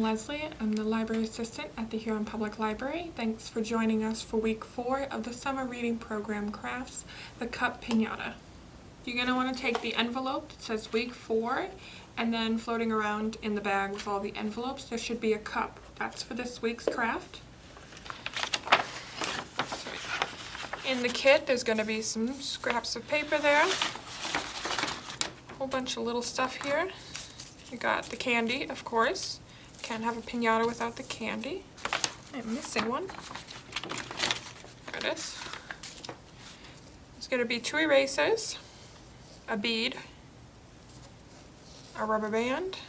Leslie. I'm the library assistant at the Huron Public Library. Thanks for joining us for week 4 of the summer reading program crafts, the Cup Pinata. You're going to want to take the envelope that says week 4, and then floating around in the bag with all the envelopes there should be a cup. That's for this week's craft. In the kit there's going to be some scraps of paper there, a whole bunch of little stuff here. You got the candy, of course. Can't have a pinata without the candy. I'm missing one. There it is. There's going to be 2 erasers, a bead, a rubber band,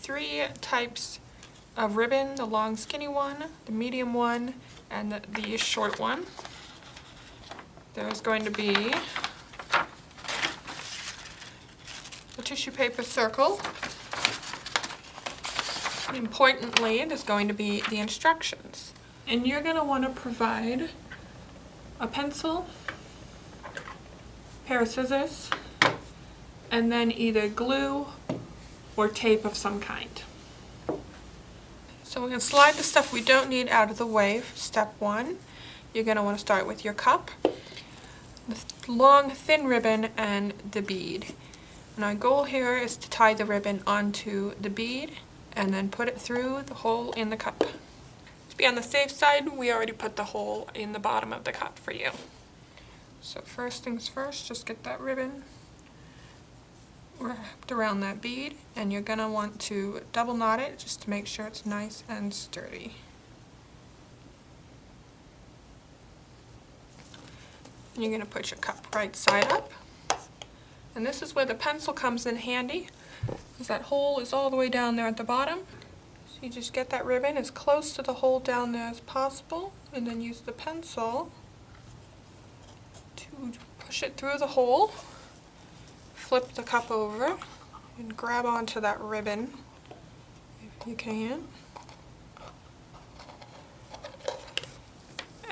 3 types of ribbon, the long skinny one, the medium one, and the short one. There's going to be a tissue paper circle. Importantly, there's going to be the instructions. And you're going to want to provide a pencil, a pair of scissors, and then either glue or tape of some kind. So we're going to slide the stuff we don't need out of the way for step 1. You're going to want to start with your cup, the long thin ribbon, and the bead. And our goal here is to tie the ribbon onto the bead and then put it through the hole in the cup. To be on the safe side, we already put the hole in the bottom of the cup for you. So first things first, just get that ribbon wrapped around that bead, and you're going to want to double knot it just to make sure it's nice and sturdy. And you're going to put your cup right side up. And this is where the pencil comes in handy, because that hole is all the way down there at the bottom. So you just get that ribbon as close to the hole down there as possible, and then use the pencil to push it through the hole. Flip the cup over and grab onto that ribbon if you can.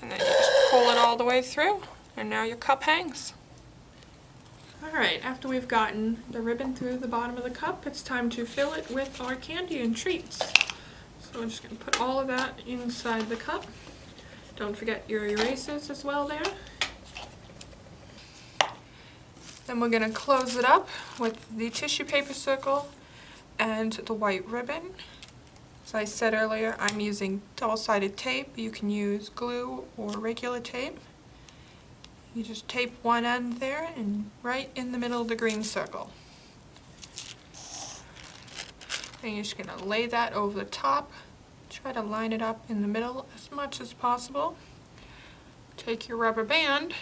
And then you just pull it all the way through, and now your cup hangs. Alright, after we've gotten the ribbon through the bottom of the cup, it's time to fill it with our candy and treats. So I'm just going to put all of that inside the cup. Don't forget your erasers as well there. Then we're going to close it up with the tissue paper circle and the white ribbon. As I said earlier, I'm using double-sided tape. You can use glue or regular tape. You just tape one end there and right in the middle of the green circle. And you're just going to lay that over the top. Try to line it up in the middle as much as possible. Take your rubber band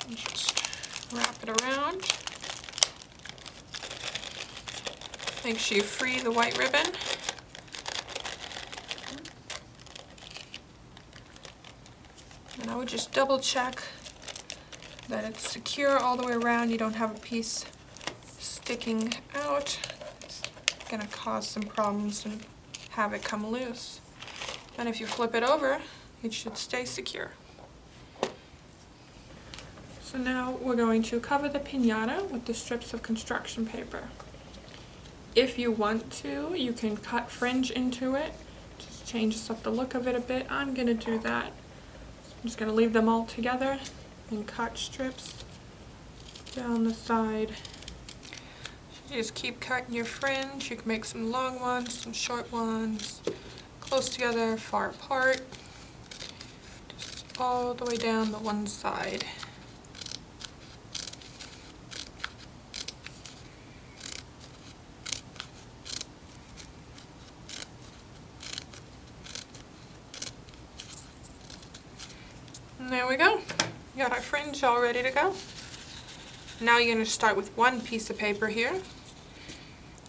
and just wrap it around. Make sure you free the white ribbon. And I would just double check that it's secure all the way around. You don't have a piece sticking out. It's going to cause some problems and have it come loose. And if you flip it over, it should stay secure. So now we're going to cover the pinata with the strips of construction paper. If you want to, you can cut fringe into it. Just changes up the look of it a bit. I'm going to do that. I'm just going to leave them all together and cut strips down the side. You just keep cutting your fringe. You can make some long ones, some short ones, close together, far apart, just all the way down the one side. And there we go. We got our fringe all ready to go. Now you're going to start with one piece of paper here,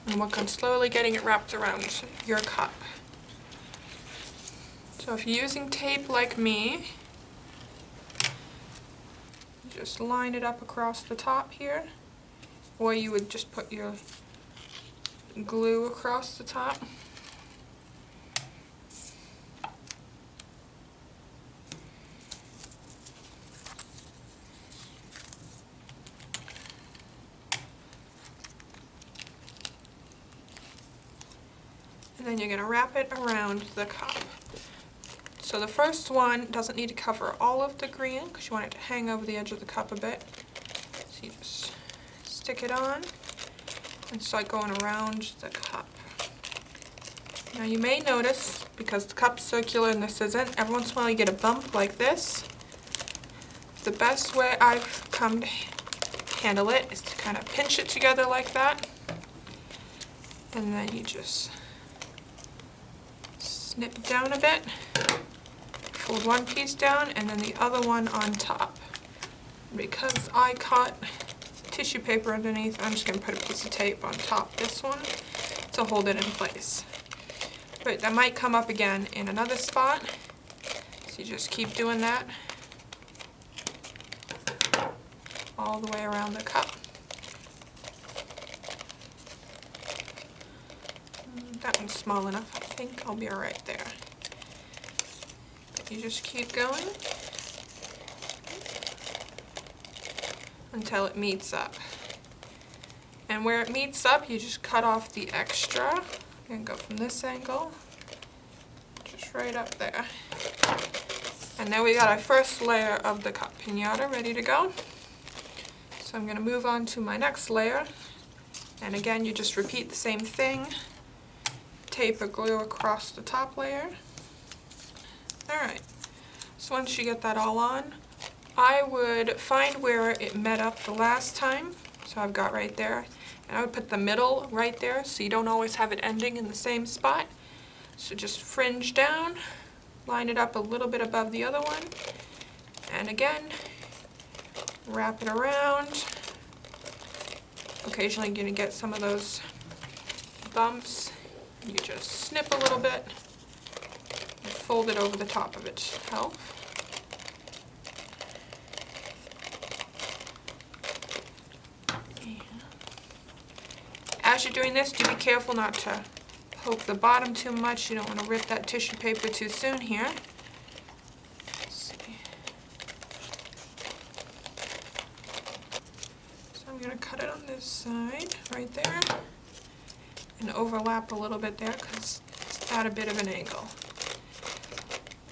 and work on slowly getting it wrapped around your cup. So if you're using tape like me, just line it up across the top here, or you would just put your glue across the top. then you're going to wrap it around the cup. So the first one doesn't need to cover all of the green because you want it to hang over the edge of the cup a bit. So you just stick it on and start going around the cup. Now you may notice, because the cup's circular and this isn't, every once in a while you get a bump like this. The best way I've come to handle it is to kind of pinch it together like that. And then you just snip it down a bit. Fold one piece down and then the other one on top. Because I caught tissue paper underneath, I'm just going to put a piece of tape on top this one to hold it in place. But that might come up again in another spot, so you just keep doing that all the way around the cup. That one's small enough, I think I'll be alright there. But you just keep going until it meets up. And where it meets up, you just cut off the extra. And go from this angle, just right up there. And now we got our first layer of the cup pinata ready to go. So I'm going to move on to my next layer. And again, you just repeat the same thing. Tape or glue across the top layer. Alright, so once you get that all on, I would find where it met up the last time. So I've got right there. And I would put the middle right there so you don't always have it ending in the same spot. So just fringe down, line it up a little bit above the other one, and again, wrap it around. Occasionally you're going to get some of those bumps. You just snip a little bit and fold it over the top of it to help. As you're doing this, do be careful not to poke the bottom too much. You don't want to rip that tissue paper too soon here. Let's see. So I'm going to cut it on this side, right there, and overlap a little bit there because it's at a bit of an angle.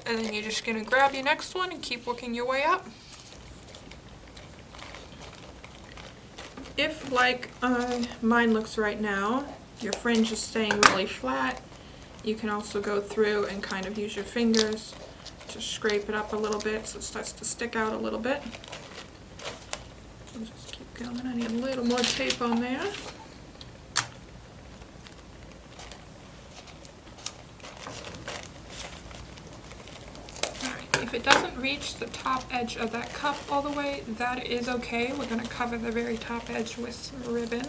And then you're just going to grab your next one and keep working your way up. If, like mine looks right now, your fringe is staying really flat, you can also go through and kind of use your fingers to scrape it up a little bit so it starts to stick out a little bit. I'll just keep going. I need a little more tape on there. If it doesn't reach the top edge of that cup all the way, that is okay. We're going to cover the very top edge with some ribbon.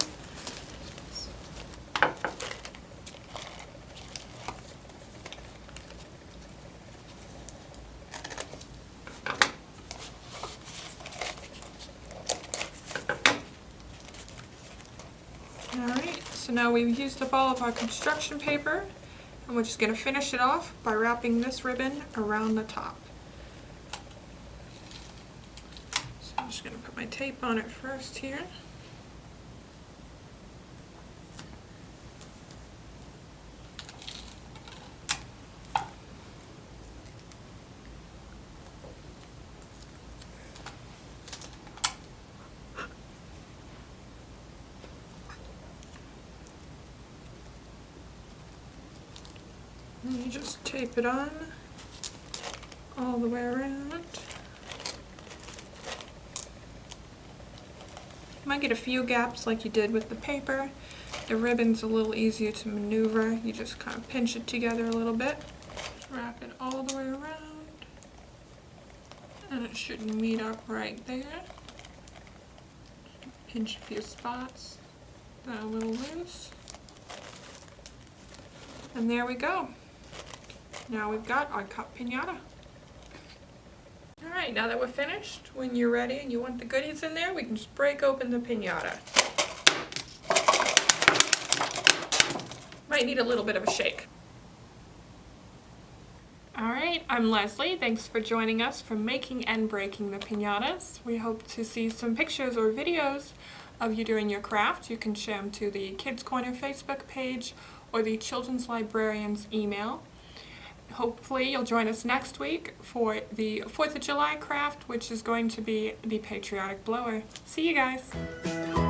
Alright, so now we've used up all of our construction paper, and we're just going to finish it off by wrapping this ribbon around the top. I'm just going to put my tape on it first here. And you just tape it on all the way around. You might get a few gaps like you did with the paper. The ribbon's a little easier to maneuver. You just kind of pinch it together a little bit. Wrap it all the way around. And it should meet up right there. Pinch a few spots. That a little loose. And there we go. Now we've got our cup pinata. Alright, now that we're finished, when you're ready and you want the goodies in there, we can just break open the pinata. Might need a little bit of a shake. Alright, I'm Leslie. Thanks for joining us for making and breaking the pinatas. We hope to see some pictures or videos of you doing your craft, you can share them to the Kids Corner Facebook page or the Children's Librarian's email. Hopefully you'll join us next week for the 4th of July craft, which is going to be the patriotic blower. See you guys!